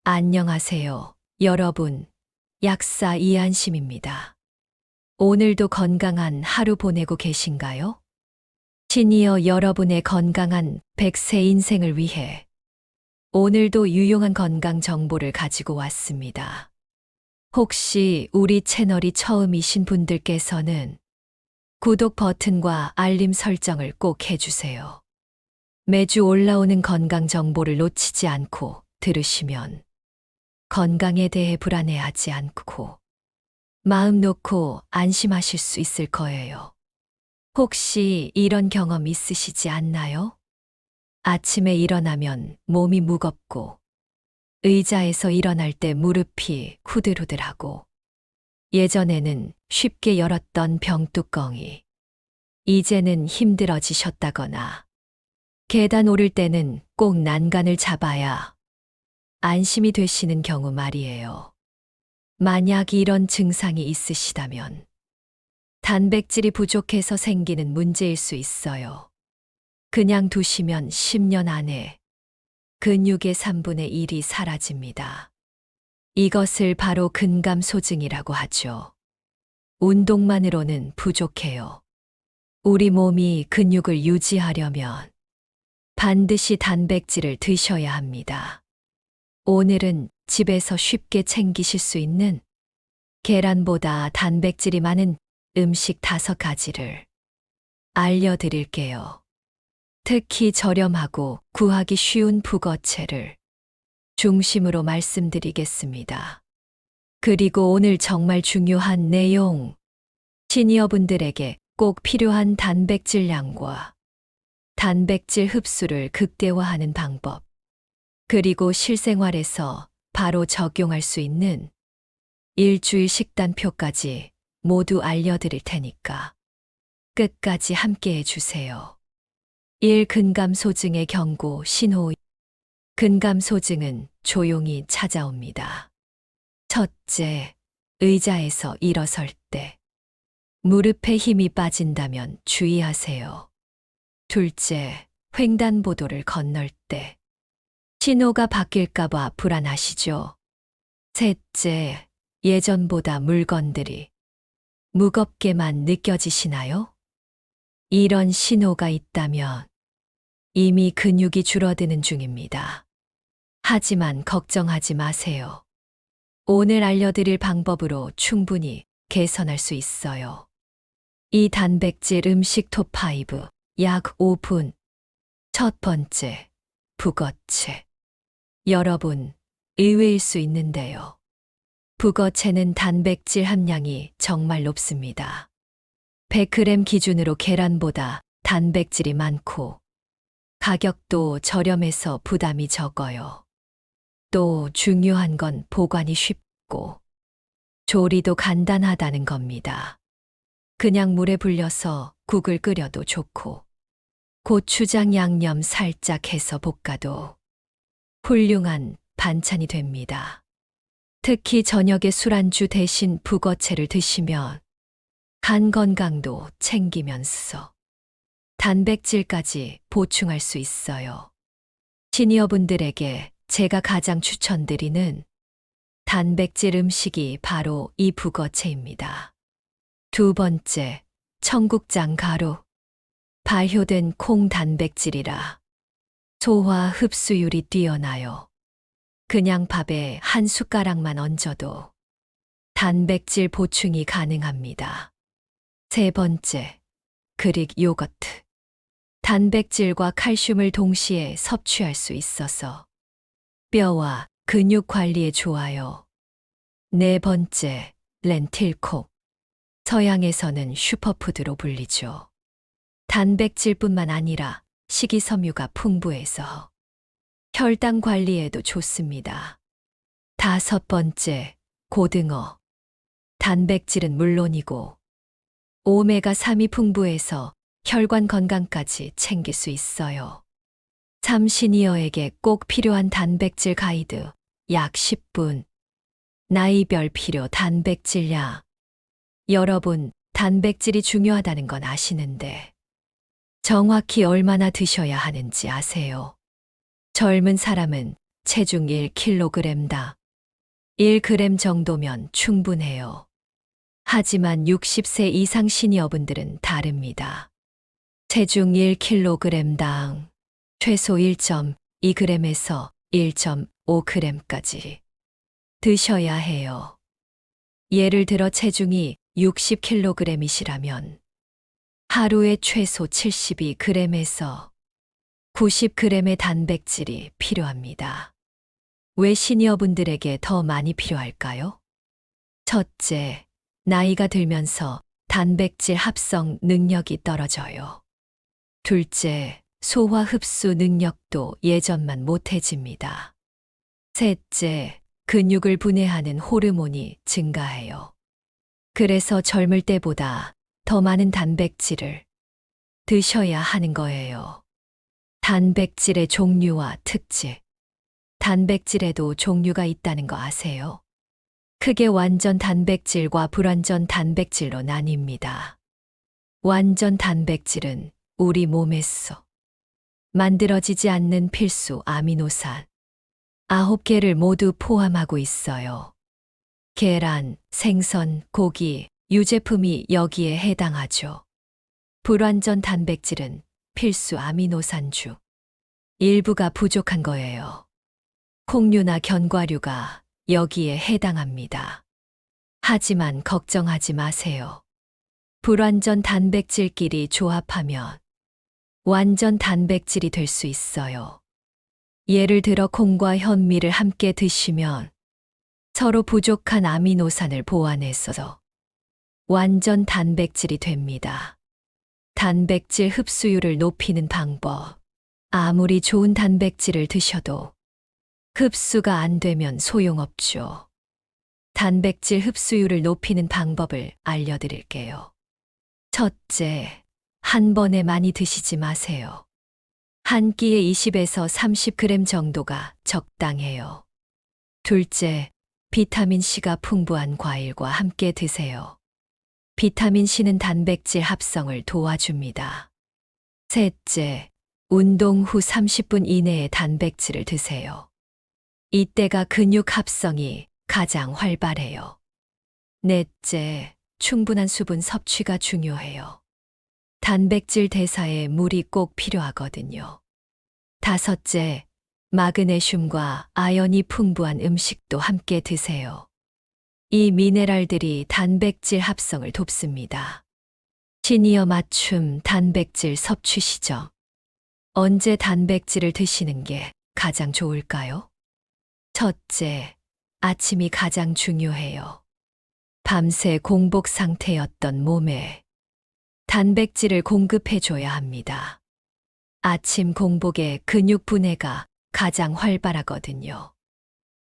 안녕하세요, 여러분. 약사 이한심입니다. 오늘도 건강한 하루 보내고 계신가요? 시니어 여러분의 건강한 100세 인생을 위해 오늘도 유용한 건강 정보를 가지고 왔습니다. 혹시 우리 채널이 처음이신 분들께서는 구독 버튼과 알림 설정을 꼭 해주세요. 매주 올라오는 건강 정보를 놓치지 않고 들으시면 건강에 대해 불안해하지 않고 마음 놓고 안심하실 수 있을 거예요. 혹시 이런 경험 있으시지 않나요? 아침에 일어나면 몸이 무겁고 의자에서 일어날 때 무릎이 후들후들하고 예전에는 쉽게 열었던 병뚜껑이 이제는 힘들어지셨다거나 계단 오를 때는 꼭 난간을 잡아야 안심이 되시는 경우 말이에요. 만약 이런 증상이 있으시다면 단백질이 부족해서 생기는 문제일 수 있어요. 그냥 두시면 10년 안에 근육의 3분의 1이 사라집니다. 이것을 바로 근감소증이라고 하죠. 운동만으로는 부족해요. 우리 몸이 근육을 유지하려면 반드시 단백질을 드셔야 합니다. 오늘은 집에서 쉽게 챙기실 수 있는 계란보다 단백질이 많은 음식 5가지를 알려드릴게요. 특히 저렴하고 구하기 쉬운 북어채를 중심으로 말씀드리겠습니다. 그리고 오늘 정말 중요한 내용, 시니어분들에게 꼭 필요한 단백질량과 단백질 흡수를 극대화하는 방법, 그리고 실생활에서 바로 적용할 수 있는 일주일 식단표까지 모두 알려드릴 테니까 끝까지 함께 해주세요. 1. 근감소증의 경고 신호. 근감소증은 조용히 찾아옵니다. 첫째, 의자에서 일어설 때. 무릎에 힘이 빠진다면 주의하세요. 둘째, 횡단보도를 건널 때. 신호가 바뀔까봐 불안하시죠? 셋째, 예전보다 물건들이 무겁게만 느껴지시나요? 이런 신호가 있다면 이미 근육이 줄어드는 중입니다. 하지만 걱정하지 마세요. 오늘 알려드릴 방법으로 충분히 개선할 수 있어요. 이 단백질 음식 톱5, 약 5분. 첫 번째, 북어채. 여러분, 의외일 수 있는데요. 북어채는 단백질 함량이 정말 높습니다. 100g 기준으로 계란보다 단백질이 많고 가격도 저렴해서 부담이 적어요. 또 중요한 건 보관이 쉽고 조리도 간단하다는 겁니다. 그냥 물에 불려서 국을 끓여도 좋고 고추장 양념 살짝 해서 볶아도 훌륭한 반찬이 됩니다. 특히 저녁에 술안주 대신 북어채를 드시면 간 건강도 챙기면서 단백질까지 보충할 수 있어요. 시니어분들에게 제가 가장 추천드리는 단백질 음식이 바로 이 북어채입니다. 두 번째, 청국장 가루. 발효된 콩 단백질이라 소화 흡수율이 뛰어나요. 그냥 밥에 한 숟가락만 얹어도 단백질 보충이 가능합니다. 세 번째, 그릭 요거트. 단백질과 칼슘을 동시에 섭취할 수 있어서 뼈와 근육 관리에 좋아요. 네 번째, 렌틸콩. 서양에서는 슈퍼푸드로 불리죠. 단백질뿐만 아니라 식이섬유가 풍부해서 혈당 관리에도 좋습니다. 다섯 번째, 고등어. 단백질은 물론이고 오메가3이 풍부해서 혈관 건강까지 챙길 수 있어요. 시니어에게 꼭 필요한 단백질 가이드, 약 10분. 나이별 필요 단백질량. 여러분, 단백질이 중요하다는 건 아시는데 정확히 얼마나 드셔야 하는지 아세요? 젊은 사람은 체중 1kg당 1g 정도면 충분해요. 하지만 60세 이상 시니어분들은 다릅니다. 체중 1kg당 최소 1.2g에서 1.5g까지 드셔야 해요. 예를 들어 체중이 60kg이시라면 하루에 최소 72g에서 90g의 단백질이 필요합니다. 왜 시니어분들에게 더 많이 필요할까요? 첫째, 나이가 들면서 단백질 합성 능력이 떨어져요. 둘째, 소화 흡수 능력도 예전만 못해집니다. 셋째, 근육을 분해하는 호르몬이 증가해요. 그래서 젊을 때보다 더 많은 단백질을 드셔야 하는 거예요. 단백질의 종류와 특질. 단백질에도 종류가 있다는 거 아세요? 크게 완전 단백질과 불완전 단백질로 나뉩니다. 완전 단백질은 우리 몸에서 만들어지지 않는 필수 아미노산 9개를 모두 포함하고 있어요. 계란, 생선, 고기, 유제품이 여기에 해당하죠. 불완전 단백질은 필수 아미노산 중 일부가 부족한 거예요. 콩류나 견과류가 여기에 해당합니다. 하지만 걱정하지 마세요. 불완전 단백질끼리 조합하면 완전 단백질이 될 수 있어요. 예를 들어 콩과 현미를 함께 드시면 서로 부족한 아미노산을 보완해서 완전 단백질이 됩니다. 단백질 흡수율을 높이는 방법. 아무리 좋은 단백질을 드셔도 흡수가 안 되면 소용없죠. 단백질 흡수율을 높이는 방법을 알려드릴게요. 첫째, 한 번에 많이 드시지 마세요. 한 끼에 20에서 30g 정도가 적당해요. 둘째, 비타민C가 풍부한 과일과 함께 드세요. 비타민C는 단백질 합성을 도와줍니다. 셋째, 운동 후 30분 이내에 단백질을 드세요. 이때가 근육 합성이 가장 활발해요. 넷째, 충분한 수분 섭취가 중요해요. 단백질 대사에 물이 꼭 필요하거든요. 다섯째, 마그네슘과 아연이 풍부한 음식도 함께 드세요. 이 미네랄들이 단백질 합성을 돕습니다. 시니어 맞춤 단백질 섭취 시점. 언제 단백질을 드시는 게 가장 좋을까요? 첫째, 아침이 가장 중요해요. 밤새 공복 상태였던 몸에 단백질을 공급해줘야 합니다. 아침 공복에 근육 분해가 가장 활발하거든요.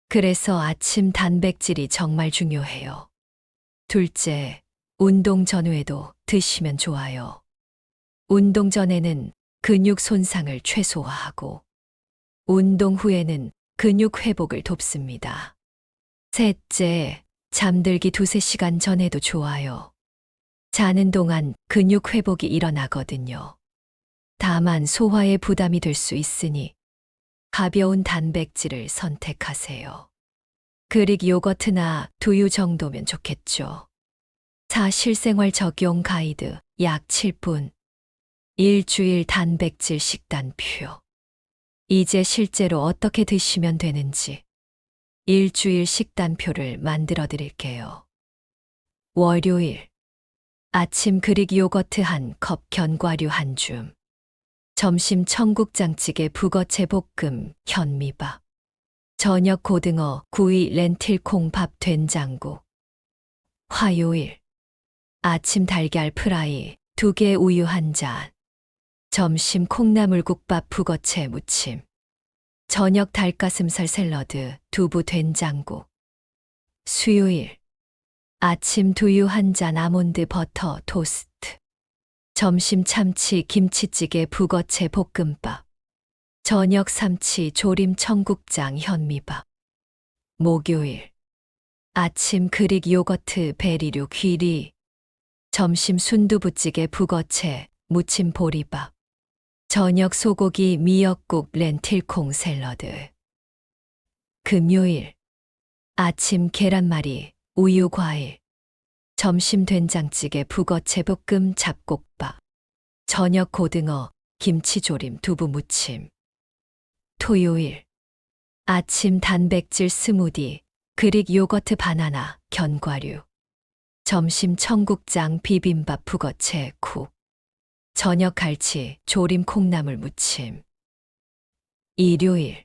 그래서 아침 단백질이 정말 중요해요. 둘째, 운동 전후에도 드시면 좋아요. 운동 전에는 근육 손상을 최소화하고 운동 후에는 근육 회복을 돕습니다. 셋째, 잠들기 2~3시간 전에도 좋아요. 자는 동안 근육 회복이 일어나거든요. 다만 소화에 부담이 될 수 있으니 가벼운 단백질을 선택하세요. 그릭 요거트나 두유 정도면 좋겠죠. 4. 실생활 적용 가이드 약 7분. 일주일 단백질 식단표. 이제 실제로 어떻게 드시면 되는지 일주일 식단표를 만들어 드릴게요. 월요일. 아침 그릭 요거트 1컵 견과류 1줌. 점심 청국장찌개 북어채 볶음 현미밥. 저녁 고등어 구이 렌틸콩밥 된장국. 화요일. 아침 달걀 프라이 2개 우유 1잔. 점심 콩나물국밥 북어채 무침. 저녁 닭가슴살 샐러드 두부 된장국. 수요일. 아침 두유 1잔 아몬드 버터 토스트. 점심 참치 김치찌개 북어채 볶음밥. 저녁 삼치 조림 청국장 현미밥. 목요일. 아침 그릭 요거트 베리류 귀리. 점심 순두부찌개 북어채 무침 보리밥. 저녁 소고기 미역국 렌틸콩 샐러드. 금요일 아침 계란말이, 우유 과일, 점심 된장찌개, 북어채 볶음, 잡곡밥, 저녁 고등어, 김치조림, 두부 무침. 토요일 아침 단백질 스무디, 그릭 요거트 바나나, 견과류. 점심 청국장, 비빔밥, 북어채, 국. 저녁 갈치, 조림 콩나물 무침. 일요일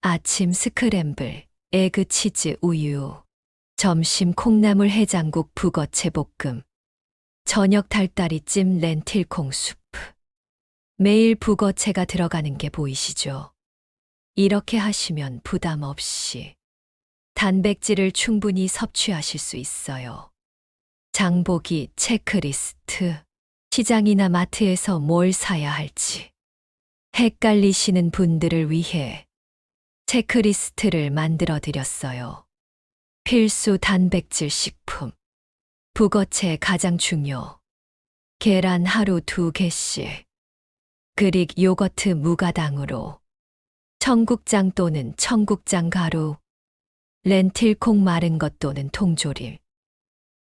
아침 스크램블, 에그 치즈 우유. 점심 콩나물 해장국, 북어채 볶음. 저녁 달다리찜, 렌틸콩 수프. 매일 북어채가 들어가는 게 보이시죠? 이렇게 하시면 부담 없이 단백질을 충분히 섭취하실 수 있어요. 장보기 체크리스트. 시장이나 마트에서 뭘 사야 할지 헷갈리시는 분들을 위해 체크리스트를 만들어 드렸어요. 필수 단백질 식품. 북어채 가장 중요. 계란 하루 2개씩. 그릭 요거트 무가당으로. 청국장 또는 청국장 가루. 렌틸콩 마른 것 또는 통조림.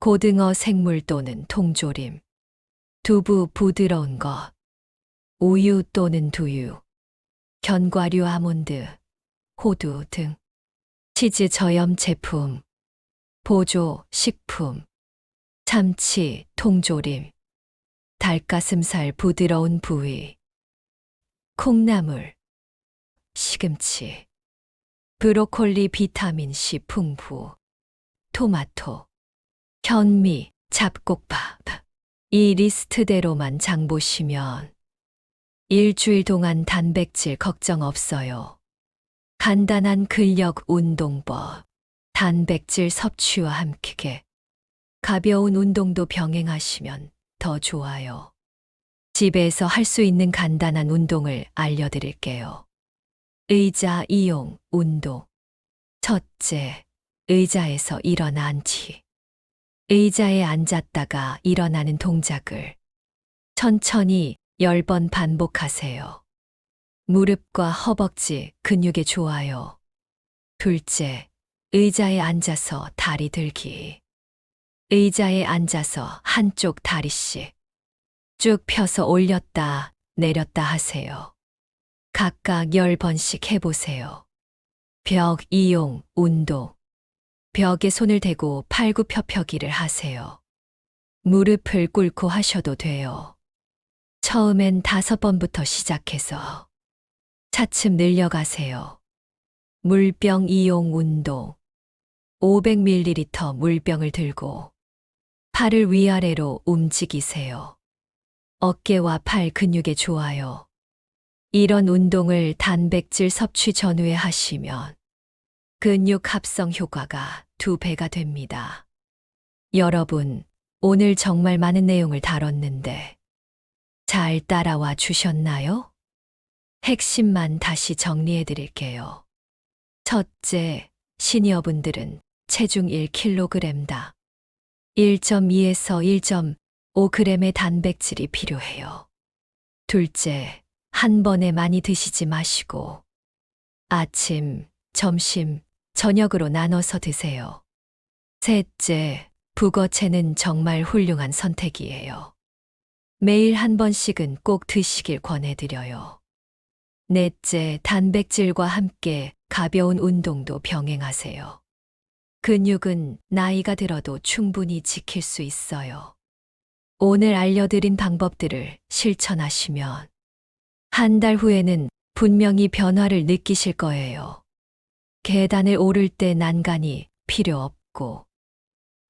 고등어 생물 또는 통조림. 두부 부드러운 것. 우유 또는 두유. 견과류 아몬드, 호두 등. 치즈 저염 제품. 보조 식품. 참치, 통조림. 닭가슴살 부드러운 부위. 콩나물. 시금치. 브로콜리 비타민C 풍부. 토마토. 현미, 잡곡밥. 이 리스트대로만 장 보시면 일주일 동안 단백질 걱정 없어요. 간단한 근력 운동법. 단백질 섭취와 함께 가벼운 운동도 병행하시면 더 좋아요. 집에서 할 수 있는 간단한 운동을 알려드릴게요. 의자 이용 운동. 첫째, 의자에서 일어난 뒤 의자에 앉았다가 일어나는 동작을 천천히 10번 반복하세요. 무릎과 허벅지 근육에 좋아요. 둘째, 의자에 앉아서 다리 들기. 의자에 앉아서 한쪽 다리씩 쭉 펴서 올렸다 내렸다 하세요. 각각 10번씩 해보세요. 벽 이용 운동. 벽에 손을 대고 팔굽혀펴기를 하세요. 무릎을 꿇고 하셔도 돼요. 처음엔 5번부터 시작해서 차츰 늘려가세요. 물병 이용 운동. 500ml 물병을 들고 팔을 위아래로 움직이세요. 어깨와 팔 근육에 좋아요. 이런 운동을 단백질 섭취 전후에 하시면 근육 합성 효과가 2배가 됩니다. 여러분, 오늘 정말 많은 내용을 다뤘는데 잘 따라와 주셨나요? 핵심만 다시 정리해 드릴게요. 첫째, 시니어분들은 체중 1kg당 1.2에서 1.5g의 단백질이 필요해요. 둘째, 한 번에 많이 드시지 마시고 아침, 점심, 저녁으로 나눠서 드세요. 셋째, 북어채는 정말 훌륭한 선택이에요. 매일 한 번씩은 꼭 드시길 권해드려요. 넷째, 단백질과 함께 가벼운 운동도 병행하세요. 근육은 나이가 들어도 충분히 지킬 수 있어요. 오늘 알려드린 방법들을 실천하시면 한 달 후에는 분명히 변화를 느끼실 거예요. 계단을 오를 때 난간이 필요 없고,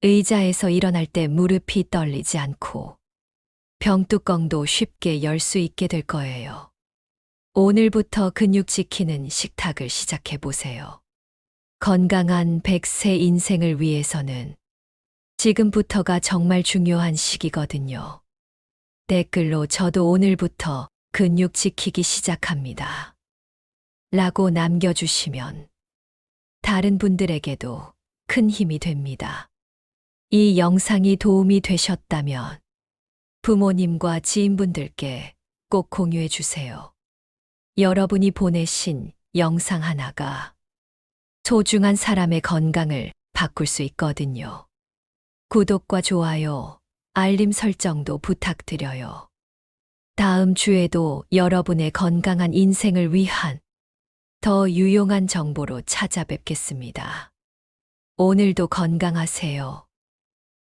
의자에서 일어날 때 무릎이 떨리지 않고, 병뚜껑도 쉽게 열 수 있게 될 거예요. 오늘부터 근육 지키는 식탁을 시작해 보세요. 건강한 100세 인생을 위해서는 지금부터가 정말 중요한 시기거든요. 댓글로 저도 오늘부터 근육 지키기 시작합니다. 라고 남겨주시면 다른 분들에게도 큰 힘이 됩니다. 이 영상이 도움이 되셨다면 부모님과 지인분들께 꼭 공유해 주세요. 여러분이 보내신 영상 하나가 소중한 사람의 건강을 바꿀 수 있거든요. 구독과 좋아요, 알림 설정도 부탁드려요. 다음 주에도 여러분의 건강한 인생을 위한 더 유용한 정보로 찾아뵙겠습니다. 오늘도 건강하세요.